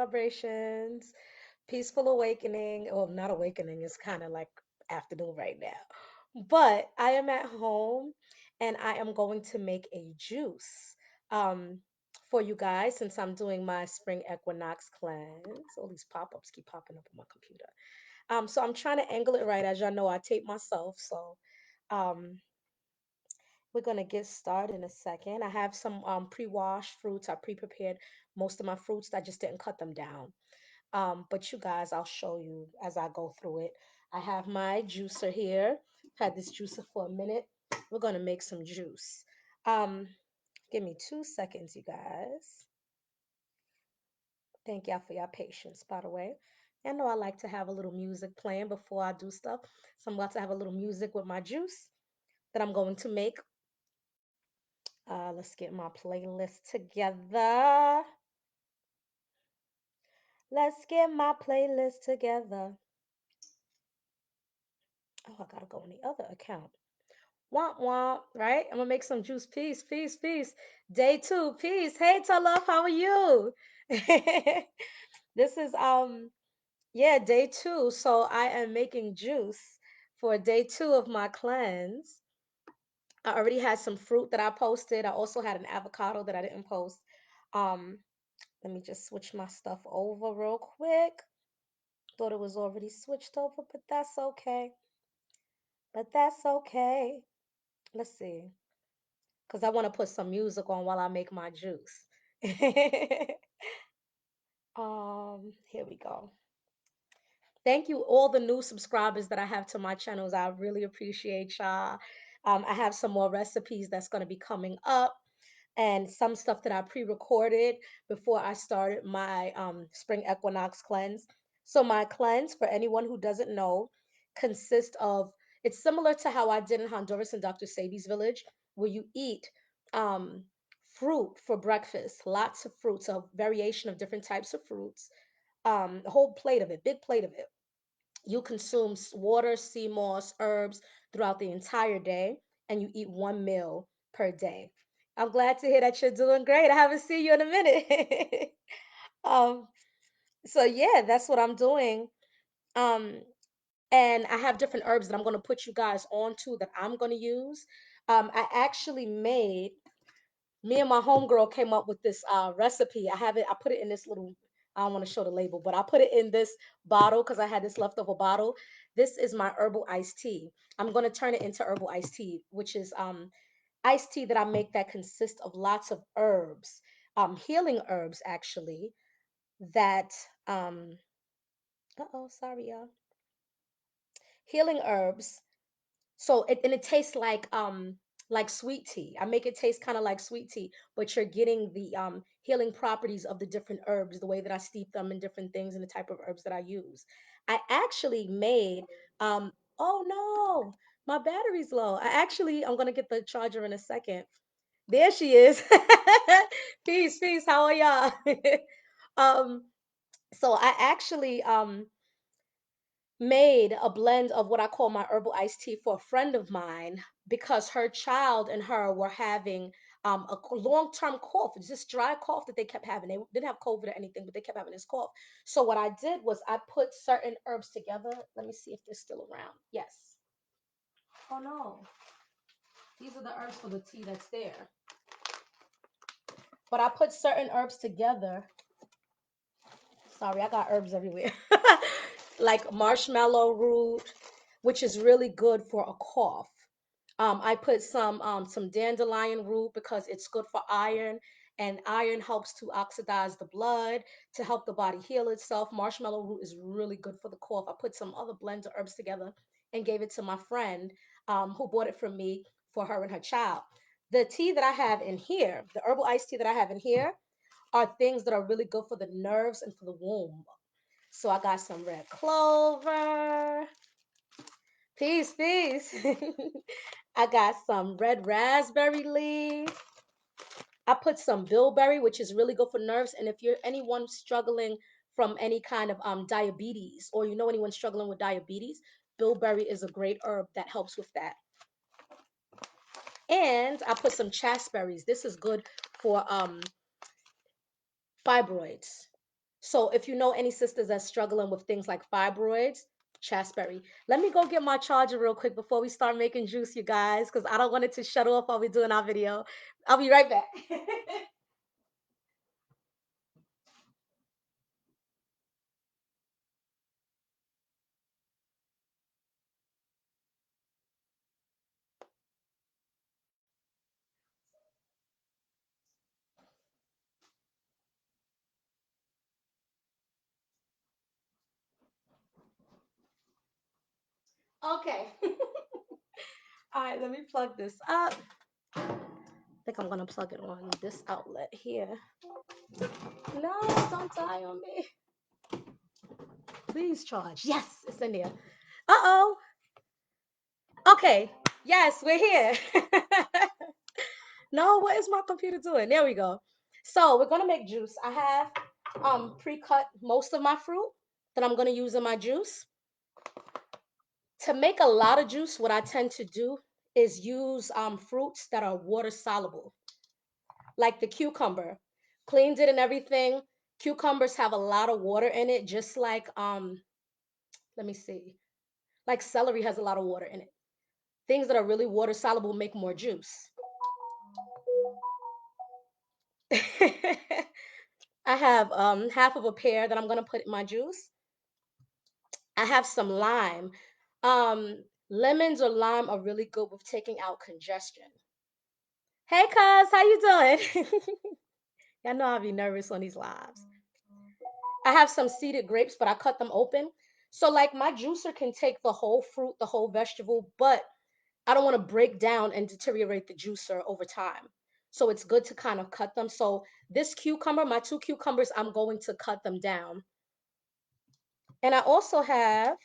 vibrations, peaceful awakening. Well, not awakening, it's kind of like afternoon right now. But I am at home and I am going to make a juice um, for you guys since I'm doing my spring equinox cleanse. All these pop ups keep popping up on my computer. So I'm trying to angle it right. As y'all know, I tape myself. So um, we're going to get started in a second. I have some pre-washed fruits. I pre-prepared most of my fruits. I just didn't cut them down. But you guys, I'll show you as I go through it. I have my juicer here. I've had this juicer for a minute. We're going to make some juice. Um, Give me 2 seconds, you guys. Thank y'all for your patience, by the way. I know I like to have a little music playing before I do stuff. So I'm about to have a little music with my juice that I'm going to make. Let's get my playlist together. Let's get my playlist together. Oh, I gotta go on the other account. Womp womp, right? I'm gonna make some juice. Peace, peace, peace. Day two, peace. Hey, Love, how are you? This is yeah, day two. So I am making juice for day two of my cleanse. I already had some fruit that I posted. I also had an avocado that I didn't post. Um, Let me just switch my stuff over real quick. Thought it was already switched over, but that's okay. But that's okay. Let's see. Because I want to put some music on while I make my juice. Here we go. Thank you, all the new subscribers that I have to my channels. I really appreciate y'all. I have some more recipes that's going to be coming up and some stuff that I pre-recorded before I started my spring equinox cleanse. So my cleanse, for anyone who doesn't know, consists of, it's similar to how I did in Honduras in Dr. Sabi's village, where you eat um, fruit for breakfast, lots of fruits, a variation of different types of fruits, a whole plate of it, big plate of it. You consume water, sea moss, herbs throughout the entire day, and you eat one meal per day. I'm glad to hear that you're doing great. I haven't seen you in a minute. um, so yeah, that's what I'm doing. Um, and I have different herbs that I'm going to put you guys on to that I'm going to use. I actually made, me and my homegirl came up with this recipe. I have it, I put it in this little, I don't want to show the label, but I put it in this bottle because I had this leftover bottle. This is my herbal iced tea. I'm going to turn it into herbal iced tea, which is iced tea that I make that consists of lots of herbs, healing herbs actually, that uh-oh, sorry y'all. Healing herbs. So it tastes like sweet tea. I make it taste kind of like sweet tea, but you're getting the healing properties of the different herbs, the way that I steep them and different things and the type of herbs that I use. I actually made oh no, my battery's low. I'm gonna get the charger in a second. There she is. Peace, peace. How are y'all? um so I actually made a blend of what I call my herbal iced tea for a friend of mine because her child and her were having a long-term cough. It's this dry cough that they kept having. They didn't have COVID or anything, but they kept having this cough. So what I did was I put certain herbs together. Let me see if they're still around. Yes. Oh no. These are the herbs for the tea that's there. But I put certain herbs together. Sorry, I got herbs everywhere. Like marshmallow root, which is really good for a cough. I put some dandelion root because it's good for iron, and iron helps to oxidize the blood to help the body heal itself. Marshmallow root is really good for the cough. I put some other blends of herbs together and gave it to my friend who bought it from me for her and her child. The tea that I have in here, the herbal iced tea that I have in here, are things that are really good for the nerves and for the womb. So I got some red clover. Peace, peace. I got some red raspberry leaves. I put some bilberry, which is really good for nerves. And if you're anyone struggling from any kind of diabetes, or you know anyone struggling with diabetes, bilberry is a great herb that helps with that. And I put some chasteberries. This is good for fibroids. So if you know any sisters that's struggling with things like fibroids, chasteberry. Let me go get my charger real quick before we start making juice, you guys, because I don't want it to shut off while we're doing our video. I'll be right back. Okay. All right, let me plug this up. I think I'm gonna plug it on this outlet here. No, don't die on me. Please charge. Yes, it's in there. Uh-oh. Okay. Yes, we're here. No, what is my computer doing? There we go. So we're gonna make juice. I have pre-cut most of my fruit that I'm gonna use in my juice. To make a lot of juice, what I tend to do is use fruits that are water soluble, like the cucumber. Cleaned it and everything. Cucumbers have a lot of water in it, just like let me see, like celery has a lot of water in it. Things that are really water soluble make more juice. I have half of a pear that I'm gonna put in my juice. I have some lime. Lemons or lime are really good with taking out congestion. Hey, cuz, how you doing? Y'all know I'll be nervous on these lives. I have some seeded grapes, but I cut them open. So, like, my juicer can take the whole fruit, the whole vegetable, but I don't want to break down and deteriorate the juicer over time. So, it's good to kind of cut them. So, this cucumber, my two cucumbers, I'm going to cut them down. And I also have,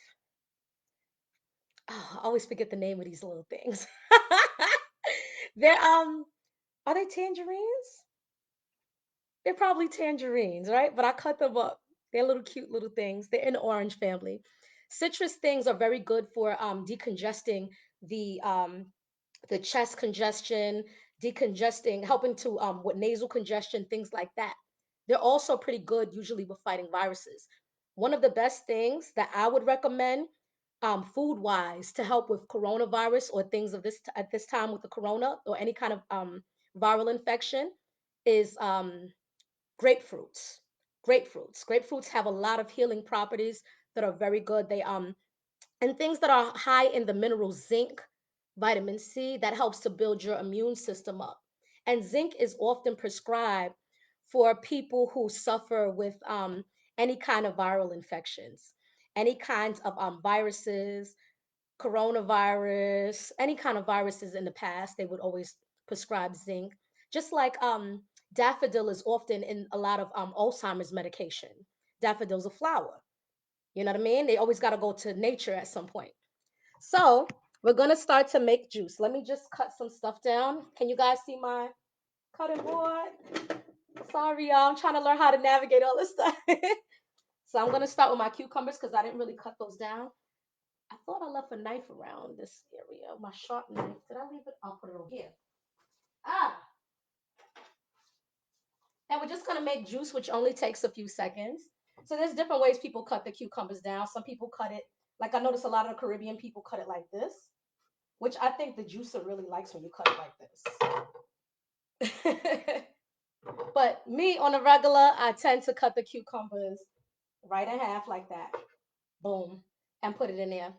oh, I always forget the name of these little things. They're, are they tangerines? They're probably tangerines, right? But I cut them up. They're little cute little things. They're in the orange family. Citrus things are very good for decongesting the the chest congestion, decongesting, helping to with nasal congestion, things like that. They're also pretty good usually with fighting viruses. One of the best things that I would recommend food wise to help with coronavirus or things of this at this time with the corona or any kind of viral infection is grapefruits. Grapefruits have a lot of healing properties that are very good. They and things that are high in the mineral zinc, vitamin C, that helps to build your immune system up. And zinc is often prescribed for people who suffer with any kind of viral infections, any kinds of viruses, coronavirus, any kind of viruses in the past, they would always prescribe zinc. Just like daffodil is often in a lot of Alzheimer's medication. Daffodil's a flower. You know what I mean? They always got to go to nature at some point. So we're gonna start to make juice. Let me just cut some stuff down. Can you guys see my cutting board? Sorry, y'all. I'm trying to learn how to navigate all this stuff. So I'm gonna start with my cucumbers because I didn't really cut those down. I thought I left a knife around this area. My sharp knife. Did I leave it? I'll put it over here. Ah, and we're just gonna make juice, which only takes a few seconds. So there's different ways people cut the cucumbers down. Some people cut it, like I notice a lot of the Caribbean people cut it like this, which I think the juicer really likes when you cut it like this. But me on a regular, I tend to cut the cucumbers right in half like that. Boom. And put it in there.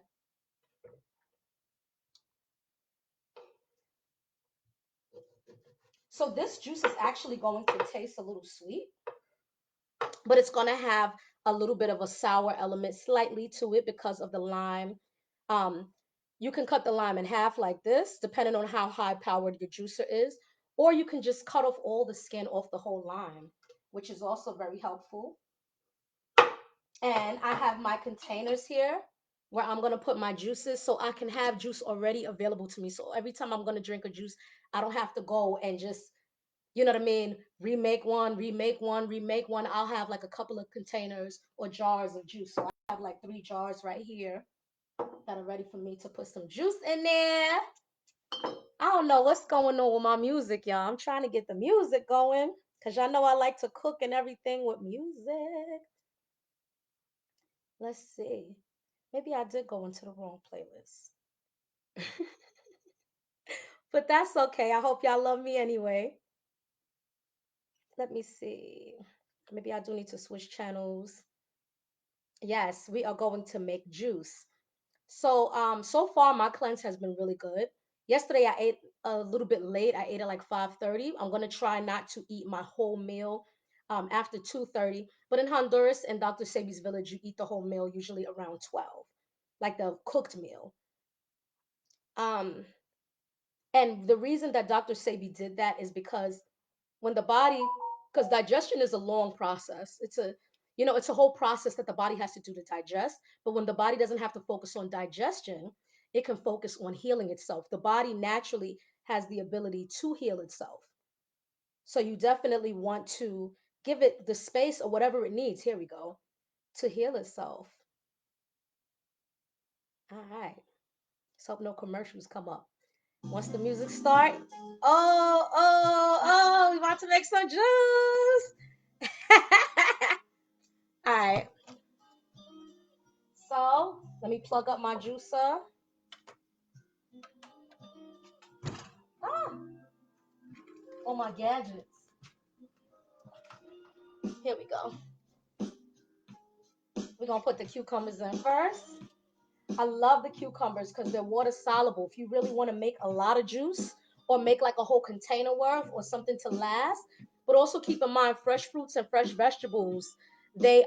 So this juice is actually going to taste a little sweet, but it's going to have a little bit of a sour element slightly to it because of the lime. Um, you can cut the lime in half like this, depending on how high powered your juicer is, or you can just cut off all the skin off the whole lime, which is also very helpful. And I have my containers here where I'm going to put my juices so I can have juice already available to me. So every time I'm going to drink a juice, I don't have to go and just, you know what I mean, remake one. I'll have like a couple of containers or jars of juice. So I have like 3 jars right here that are ready for me to put some juice in there. I don't know what's going on with my music, y'all. I'm trying to get the music going because y'all know I like to cook and everything with music. Let's see. Maybe I did go into the wrong playlist. But that's okay. I hope y'all love me anyway. Let me see. Maybe I do need to switch channels. Yes, we are going to make juice. So far my cleanse has been really good. Yesterday I ate a little bit late. I ate at like 5:30. I'm gonna try not to eat my whole meal after 2:30. But in Honduras and Dr. Sebi's village, you eat the whole meal usually around 12, like the cooked meal. Um, and the reason that Dr. Sebi did that is because when the body, because digestion is a long process. It's a whole process that the body has to do to digest. But when the body doesn't have to focus on digestion, it can focus on healing itself. The body naturally has the ability to heal itself. So you definitely want to give it the space or whatever it needs. Here we go, to heal itself. All right. Let's hope no commercials come up. Once the music start, we about to make some juice. All right. So let me plug up my juicer. Ah, all my gadgets. Here we go. We're gonna put the cucumbers in first. I love the cucumbers because they're water soluble. If you really want to make a lot of juice or make like a whole container worth or something to last, but also keep in mind fresh fruits and fresh vegetables, they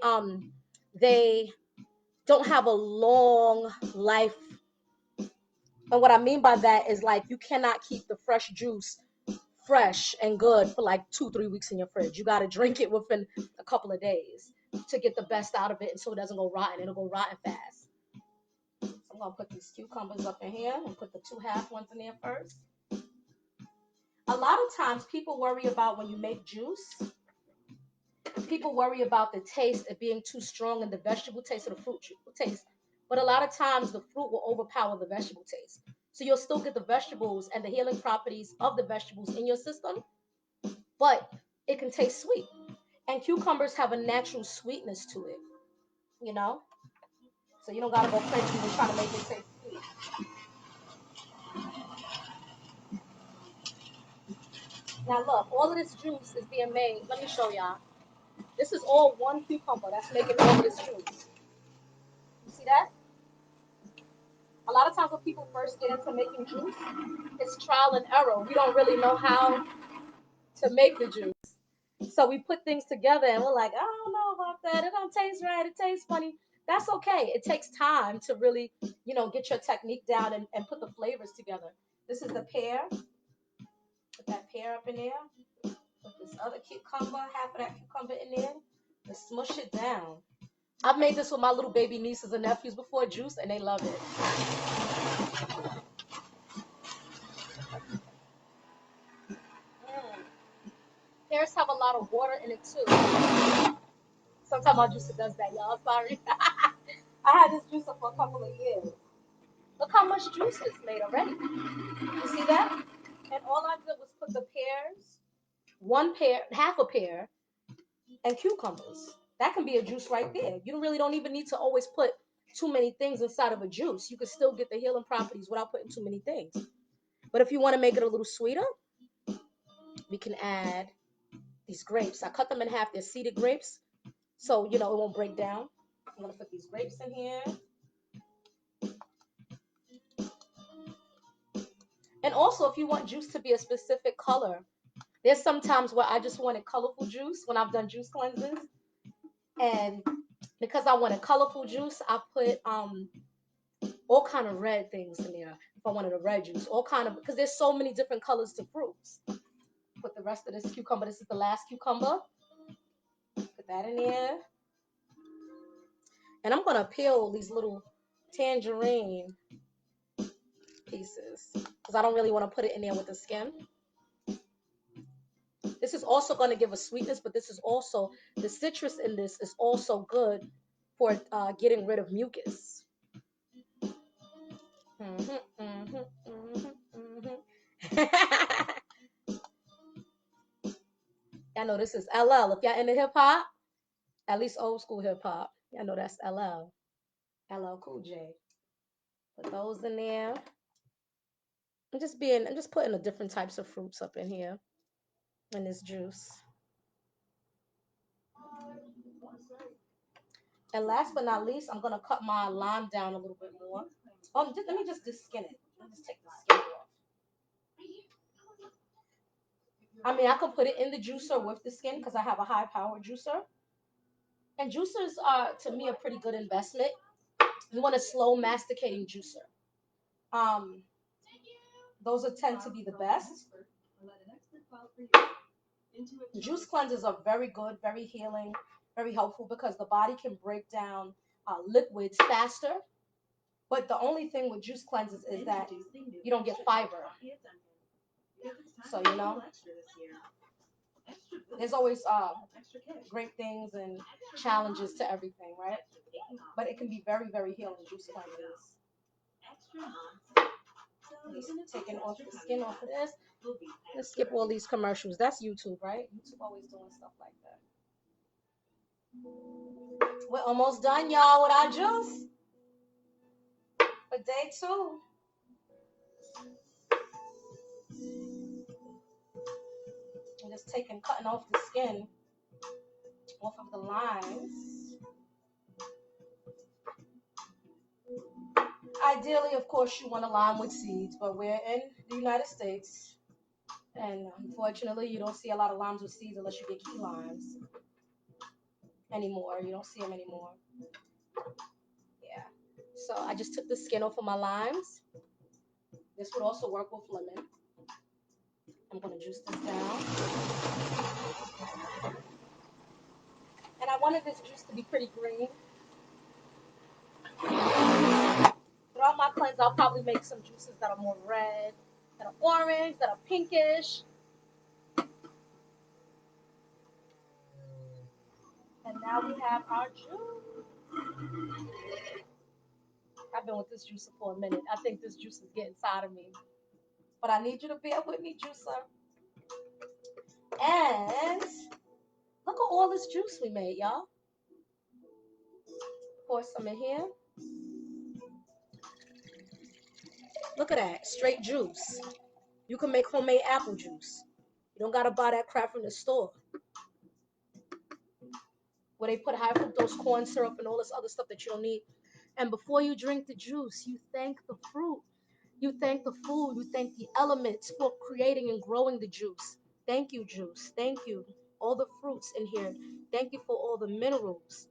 don't have a long life. And what I mean by that is like you cannot keep the fresh juice fresh and good for like 2, 3 weeks in your fridge. You got to drink it within a couple of days to get the best out of it and so it doesn't go rotten. It'll go rotten fast. So I'm going to put these cucumbers up in here and put the 2 half ones in there first. A lot of times people worry about when you make juice, people worry about the taste of being too strong in the vegetable taste or the fruit taste. But a lot of times the fruit will overpower the vegetable taste. So you'll still get the vegetables and the healing properties of the vegetables in your system, but it can taste sweet. And cucumbers have a natural sweetness to it, you know? So you don't gotta go crazy when trying to make it taste sweet. Now look, all of this juice is being made. Let me show y'all. This is all one cucumber that's making all of this juice. You see that? A lot of times when people first get into making juice, it's trial and error. We don't really know how to make the juice. So we put things together and we're like, I don't know about that. It don't taste right. It tastes funny. That's okay. It takes time to really, get your technique down and put the flavors together. This is the pear. Put that pear up in there. Put this other cucumber, half of that cucumber in there. And smush it down. I've made this with my little baby nieces and nephews before juice, and they love it. Mm. Pears have a lot of water in it too. Sometimes my juicer does that, y'all. Sorry. I had this juicer for a couple of years. Look how much juice it's made already. You see that? And all I did was put the pears, one pear, half a pear, and cucumbers. That can be a juice right there. You really don't even need to always put too many things inside of a juice. You can still get the healing properties without putting too many things. But if you want to make it a little sweeter, we can add these grapes. I cut them in half. They're seeded grapes, so it won't break down. I'm gonna put these grapes in here. And also, if you want juice to be a specific color, there's sometimes where I just wanted colorful juice when I've done juice cleanses. And because I want a colorful juice, I put all kind of red things in there. If I wanted a red juice, all kind of, because there's so many different colors to fruits. Put the rest of this cucumber. This is the last cucumber. Put that in there. And I'm gonna peel these little tangerine pieces because I don't really want to put it in there with the skin. This is also going to give a sweetness, but this is also, the citrus in this is also good for getting rid of mucus. Mm-hmm, mm-hmm, mm-hmm, mm-hmm. I know this is LL. If y'all into hip hop, at least old school hip hop, I know that's LL. LL Cool J. Put those in there. I'm just putting the different types of fruits up in here in this juice. And last but not least, I'm gonna cut my lime down a little bit more. Let me just skin it. Let me just take the skin off. I mean, I can put it in the juicer with the skin because I have a high power juicer. And juicers are, to me, a pretty good investment. You want a slow masticating juicer. Um, those are tend to be the best. Juice cleansers are very good, very healing, very helpful because the body can break down liquids faster. But the only thing with juice cleansers is that you don't get fiber. So, there's always great things and challenges to everything, right? But it can be very, very healing, juice cleansers. Just taking off the skin off of this. Let's skip all these commercials. That's YouTube, right? YouTube always doing stuff like that. We're almost done, y'all, with our juice for day 2. I'm just cutting off the skin off of the limes. Ideally, of course, you want a lime with seeds, but we're in the United States, and unfortunately, you don't see a lot of limes with seeds unless you get key limes anymore. You don't see them anymore. Yeah. So I just took the skin off of my limes. This would also work with lemon. I'm going to juice this down. And I wanted this juice to be pretty green. Throughout my cleanse, I'll probably make some juices that are more red, that are orange, that are pinkish. And now we have our juice. I've been with this juicer for a minute. I think this juice is getting tired of me. But I need you to bear with me, juicer. And look at all this juice we made, y'all. Pour some in here. Look at that, straight juice. You can make homemade apple juice. You don't gotta buy that crap from the store where they put high fructose corn syrup and all this other stuff that you don't need. And before you drink the juice, you thank the fruit. You thank the food. You thank the elements for creating and growing the juice. Thank you, juice. Thank you. All the fruits in here. Thank you for all the minerals.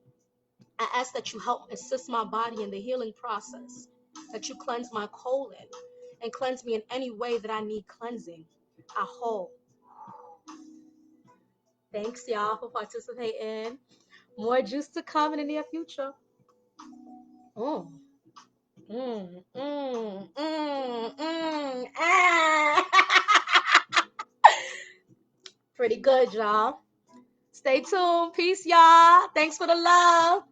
I ask that you help assist my body in the healing process, that you cleanse my colon and cleanse me in any way that I need cleansing. I hope. Thanks, y'all, for participating. More juice to come in the near future. Mm. Ah. Pretty good, y'all. Stay tuned. Peace, y'all. Thanks for the love.